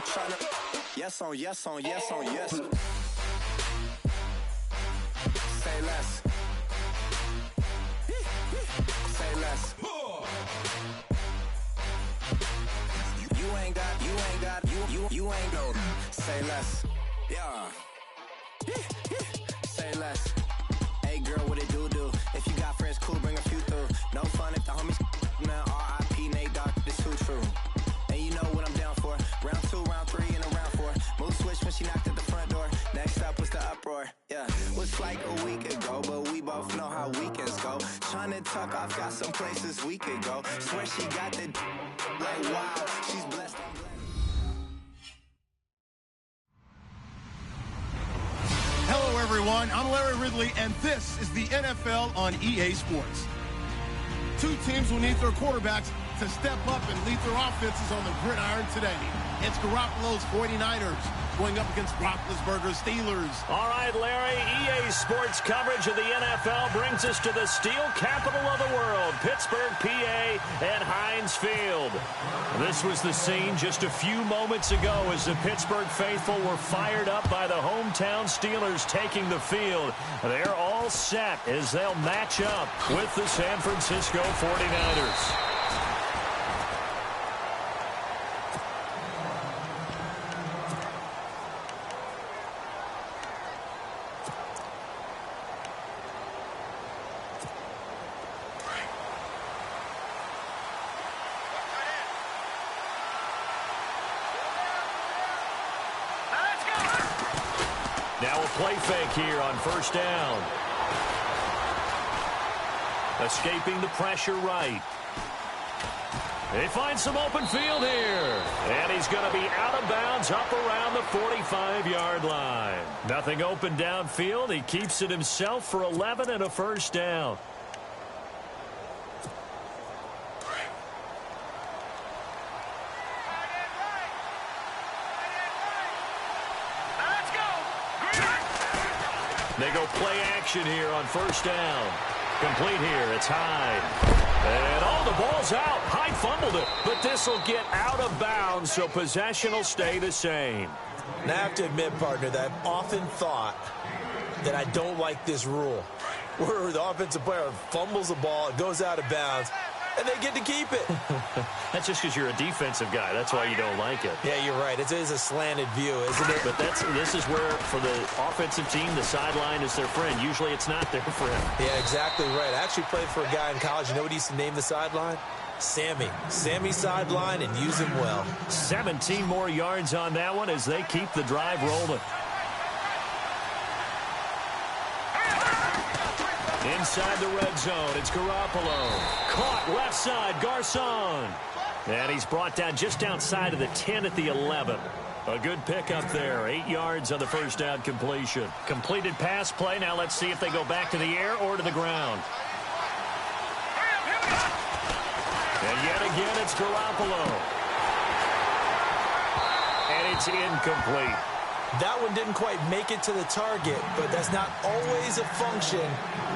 tryna. Yes on yes on yes on yes. Say less. Say less. You ain't no. Say less. Yeah. Say less. Hey girl, what it do? If you got friends, cool, bring a few through. No fun if the homies now. R.I.P. Nate Dogg, this too true. And you know what I'm down for. Round 2, round 3, and a round 4. Mood switch when she knocked at the front door. Next up was the uproar. Yeah, was like a week ago, but we both know how weekends go. Tryna tuck off, got some places we could go. Swear she got the like wow, she's blessed. Hello, everyone. I'm Larry Ridley, and this is the NFL on EA Sports. Two teams will need their quarterbacks to step up and lead their offenses on the gridiron today. It's Garoppolo's 49ers going up against Roethlisberger's Steelers. All right, Larry, EA Sports coverage of the NFL brings us to the steel capital of the world, Pittsburgh, PA, at Heinz Field. This was the scene just a few moments ago as the Pittsburgh faithful were fired up by the hometown Steelers taking the field. They're all set as they'll match up with the San Francisco 49ers. Now a play fake here on first down. Escaping the pressure right. They find some open field here. And he's going to be out of bounds up around the 45-yard line. Nothing open downfield. He keeps it himself for 11 and a first down. They go play action here on first down. Complete here. It's Hyde. And the ball's out. Hyde fumbled it. But this will get out of bounds, so possession will stay the same. Now, I have to admit, partner, that I've often thought that I don't like this rule, where the offensive player fumbles the ball, it goes out of bounds, and they get to keep it. That's just because you're a defensive guy. That's why you don't like it. Yeah, you're right. It is a slanted view, isn't it? But this is where, for the offensive team, the sideline is their friend. Usually it's not their friend. Yeah, exactly right. I actually played for a guy in college. You know what he used to name the sideline? Sammy. Sammy sideline, and use him well. 17 more yards on that one as they keep the drive rolling. Inside the red zone, it's Garoppolo. Caught left side, Garcon. And he's brought down just outside of the 10 at the 11. A good pickup there. 8 yards on the first down completion. Completed pass play. Now let's see if they go back to the air or to the ground. And yet again, it's Garoppolo. And it's incomplete. That one didn't quite make it to the target, but that's not always a function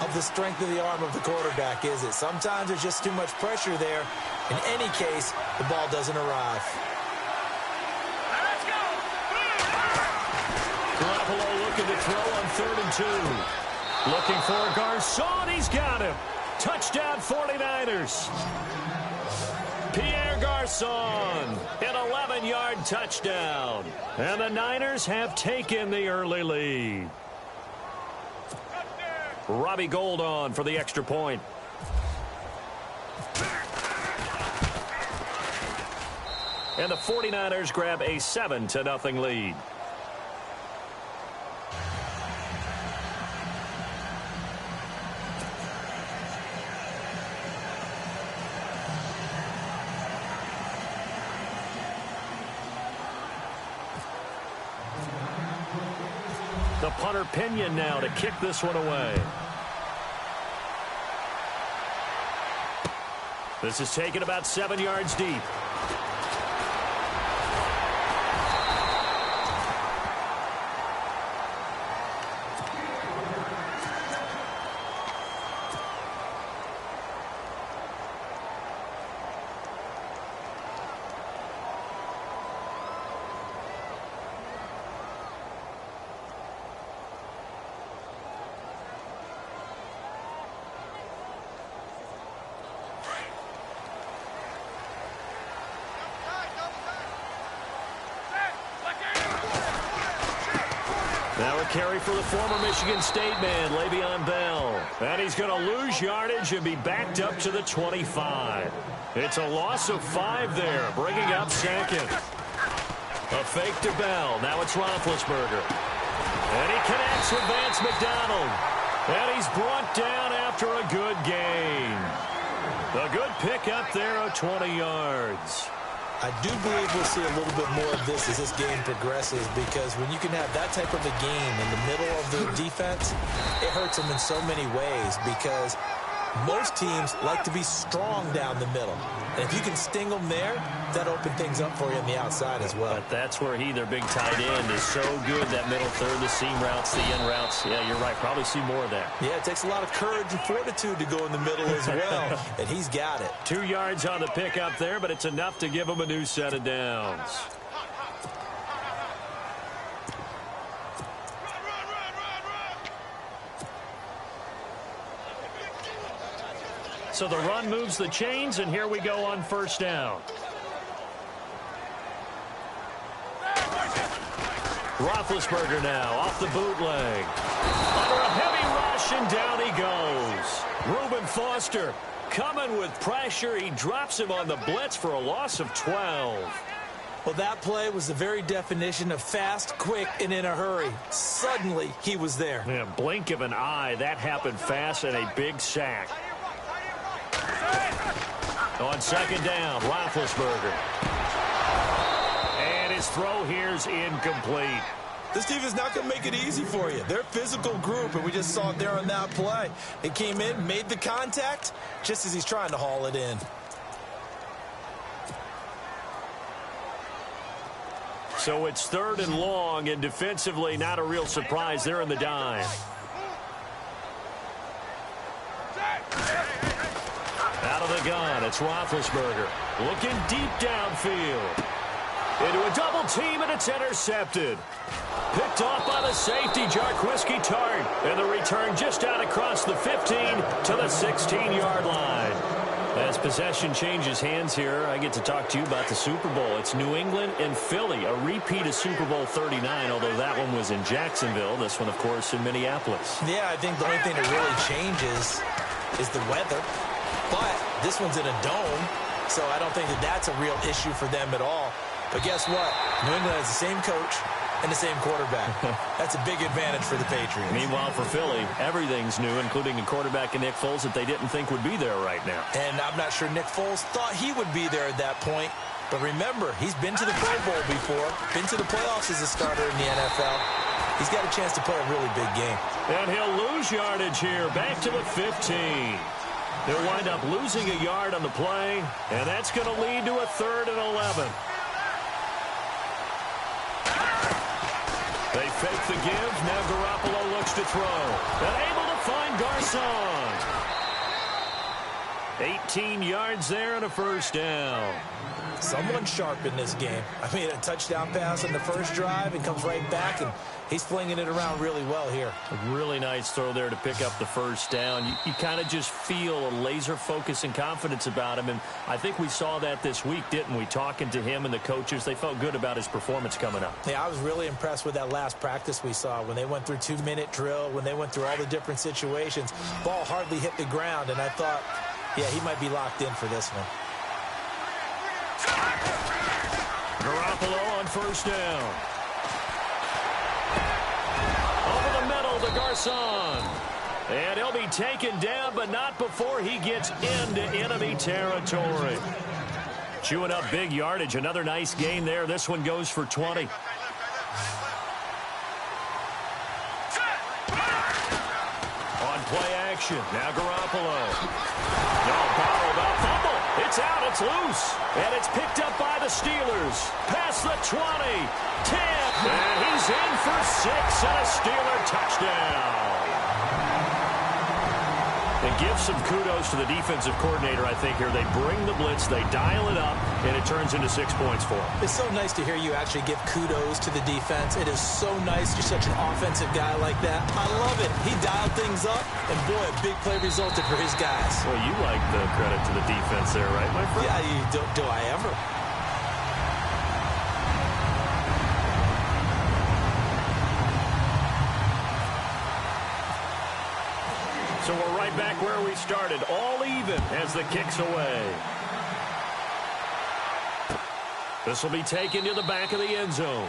of the strength of the arm of the quarterback, is it? Sometimes there's just too much pressure there. In any case, the ball doesn't arrive. Let's go! Garoppolo looking to throw on 3rd and 2. Looking for Garcon. He's got him. Touchdown 49ers. Pierre Garcon, an 11-yard touchdown. And the Niners have taken the early lead. Robbie Gould on for the extra point. And the 49ers grab a 7-0 lead. The punter Pinion now to kick this one away. This is taken about 7 yards deep. Now a carry for the former Michigan State man, Le'Veon Bell. And he's going to lose yardage and be backed up to the 25. It's a loss of 5 there, bringing up second. A fake to Bell. Now it's Roethlisberger. And he connects with Vance McDonald. And he's brought down after a good gain. A good pickup there of 20 yards. I do believe we'll see a little bit more of this as this game progresses, because when you can have that type of a game in the middle of the defense, it hurts them in so many ways, because most teams like to be strong down the middle. And if you can sting them there, that opens things up for you on the outside as well. But that's where their big tight end, is so good, that middle third, the seam routes, the in routes. Yeah, you're right. Probably see more of that. Yeah, it takes a lot of courage and fortitude to go in the middle as well, and he's got it. 2 yards on the pickup there, but it's enough to give him a new set of downs. So the run moves the chains, and here we go on first down. Roethlisberger now off the bootleg. Under a heavy rush, and down he goes. Reuben Foster coming with pressure. He drops him on the blitz for a loss of 12. Well, that play was the very definition of fast, quick, and in a hurry. Suddenly, he was there. Yeah, blink of an eye. That happened fast, and a big sack. On second down, Roethlisberger. And his throw here's incomplete. This team is not going to make it easy for you. They're a physical group, and we just saw it there on that play. It came in, made the contact, just as he's trying to haul it in. So it's 3rd and long, and defensively not a real surprise. They're in the dime. Out of the gun, it's Roethlisberger. Looking deep downfield. Into a double team, and it's intercepted. Picked off by the safety, Jarquiski Tart. And the return just out across the 15 to the 16-yard line. As possession changes hands here, I get to talk to you about the Super Bowl. It's New England and Philly, a repeat of Super Bowl 39, although that one was in Jacksonville. This one, of course, in Minneapolis. Yeah, I think the only thing that really changes is the weather. But this one's in a dome, so I don't think that that's a real issue for them at all. But guess what? New England has the same coach and the same quarterback. That's a big advantage for the Patriots. Meanwhile, for Philly, everything's new, including a quarterback in Nick Foles that they didn't think would be there right now. And I'm not sure Nick Foles thought he would be there at that point. But remember, he's been to the Pro Bowl before, been to the playoffs as a starter in the NFL. He's got a chance to play a really big game. And he'll lose yardage here, back to the 15. They'll wind up losing a yard on the play, and that's going to lead to a 3rd and 11. They fake the give. Now Garoppolo looks to throw. And able to find Garcon. 18 yards there and a first down. Someone sharp in this game. I mean, a touchdown pass on the first drive and comes right back, and he's flinging it around really well here. A really nice throw there to pick up the first down. You kind of just feel a laser focus and confidence about him, and I think we saw that this week, didn't we? Talking to him and the coaches, they felt good about his performance coming up. Yeah, I was really impressed with that last practice we saw when they went through 2-minute drill, when they went through all the different situations. Ball hardly hit the ground, and I thought, yeah, he might be locked in for this one. Garoppolo on first down. Over the middle to Garcon. And he'll be taken down, but not before he gets into enemy territory. Chewing up big yardage. Another nice gain there. This one goes for 20. On play action. Now Garoppolo. No, ball about fumble. It's out. It's loose. And it's picked up by the Steelers. Past the 20. 10. And he's in for 6 and a Steeler touchdown. And give some kudos to the defensive coordinator, I think, here. They bring the blitz, they dial it up, and it turns into 6 points for them. It's so nice to hear you actually give kudos to the defense. It is so nice. You're such an offensive guy like that. I love it. He dialed things up, and boy, a big play resulted for his guys. Well, you like the credit to the defense there, right, my friend? Yeah, do I ever? So we're right back where we started, all even as the kick's away. This will be taken to the back of the end zone.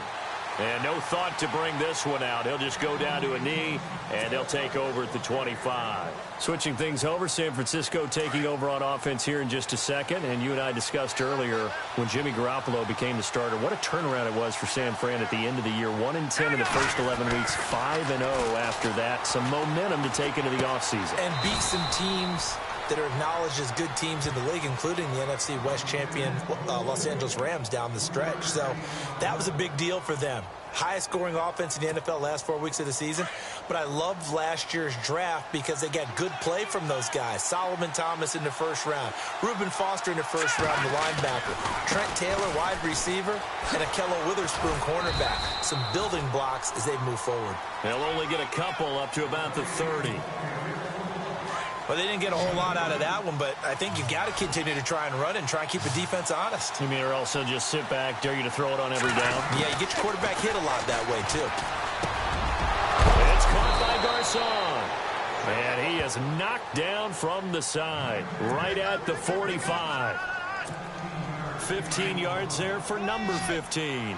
And no thought to bring this one out. He'll just go down to a knee, and they'll take over at the 25. Switching things over, San Francisco taking over on offense here in just a second. And you and I discussed earlier when Jimmy Garoppolo became the starter, what a turnaround it was for San Fran at the end of the year. 1-10 in the first 11 weeks, 5-0 after that. Some momentum to take into the offseason. And beat some teams that are acknowledged as good teams in the league, including the NFC West champion Los Angeles Rams down the stretch. So that was a big deal for them. Highest scoring offense in the NFL last 4 weeks of the season. But I loved last year's draft because they got good play from those guys. Solomon Thomas in the first round. Reuben Foster in the first round, the linebacker. Trent Taylor, wide receiver. And Akello Witherspoon, cornerback. Some building blocks as they move forward. They'll only get a couple up to about the 30. Well, they didn't get a whole lot out of that one, but I think you got to continue to try and run and try and keep the defense honest. You mean or also just sit back, dare you to throw it on every down? Yeah, you get your quarterback hit a lot that way, too. It's caught by Garcon. And he is knocked down from the side, right at the 45. 15 yards there for number 15.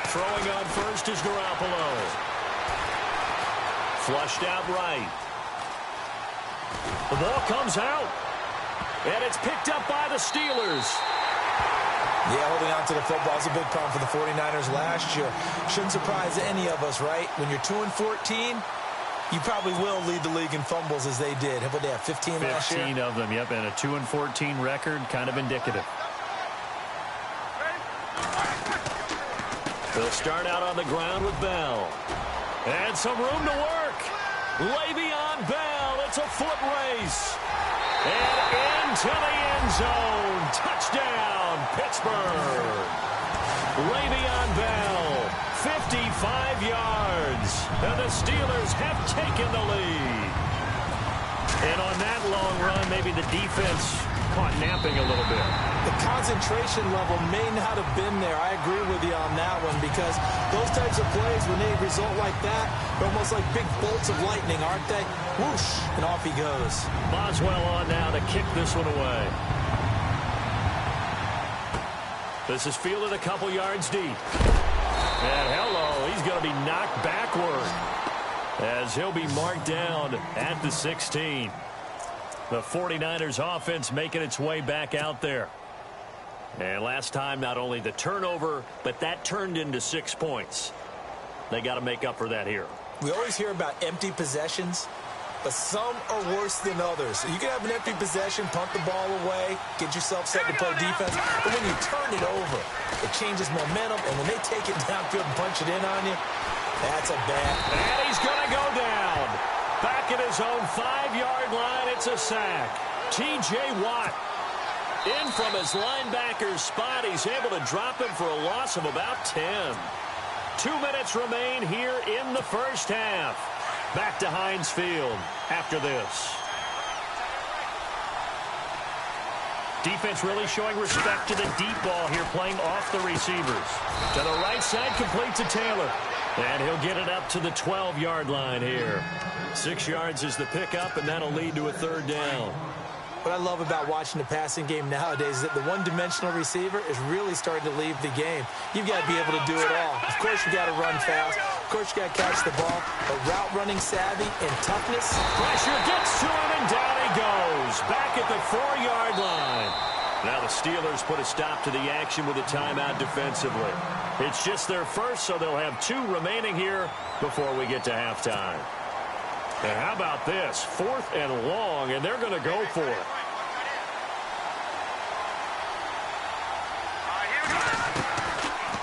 Throwing on first is Garoppolo. Flushed out right. The ball comes out. And it's picked up by the Steelers. Yeah, holding on to the football is a big problem for the 49ers last year. Shouldn't surprise any of us, right? When you're 2-14, you probably will lead the league in fumbles as they did. How about they have 15 last year? 15 of them, yep, and a 2-14 record, kind of indicative. They'll start out on the ground with Bell. And some room to work. Le'Veon Bell. It's a foot race. And into the end zone. Touchdown, Pittsburgh. Le'Veon Bell, 55 yards. And the Steelers have taken the lead. And on that long run, maybe the defense caught napping a little bit. The concentration level may not have been there. I agree with you on that one because those types of plays, when they result like that, they're almost like big bolts of lightning, aren't they? Whoosh, and off he goes. Boswell on now to kick this one away. This is fielded a couple yards deep. And hello, he's going to be knocked backward as he'll be marked down at the 16. The 49ers offense making its way back out there. And last time, not only the turnover, but that turned into 6 points. They got to make up for that here. We always hear about empty possessions, but some are worse than others. So you can have an empty possession, punt the ball away, get yourself set to play defense. But when you turn it over, it changes momentum. And when they take it downfield and punch it in on you, that's a bad. And he's going to go down. Back at his own 5-yard line, it's a sack. T.J. Watt in from his linebacker's spot. He's able to drop him for a loss of about 10. 2 minutes remain here in the first half. Back to Heinz Field after this. Defense really showing respect to the deep ball here, playing off the receivers. To the right side, complete to Taylor. And he'll get it up to the 12-yard line here. 6 yards is the pickup, and that'll lead to a third down. What I love about watching the passing game nowadays is that the one-dimensional receiver is really starting to leave the game. You've got to be able to do it all. Of course, you got to run fast. Of course, you got to catch the ball. But route running savvy and toughness. Pressure gets to him, and down he goes. Back at the 4-yard line. Now the Steelers put a stop to the action with a timeout defensively. It's just their first, so they'll have 2 remaining here before we get to halftime. And how about this? 4th and long, and they're going to go for it.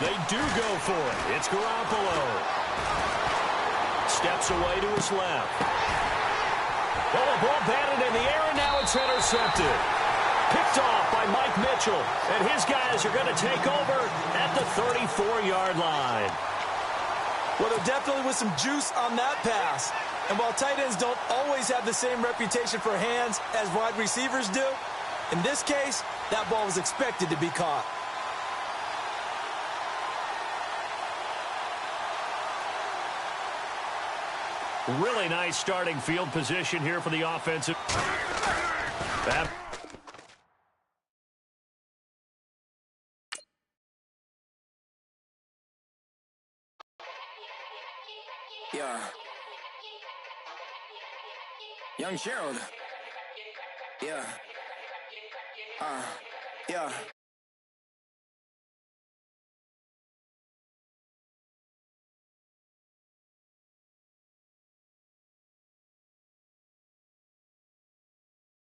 They do go for it. It's Garoppolo. Steps away to his left. Well, the ball batted in the air, and now it's intercepted. Picked off by Mike Mitchell, and his guys are going to take over at the 34-yard line. Well, there definitely was some juice on that pass. And while tight ends don't always have the same reputation for hands as wide receivers do, in this case, that ball was expected to be caught. Really nice starting field position here for the offensive. Yeah. Young Gerald. Yeah. Yeah.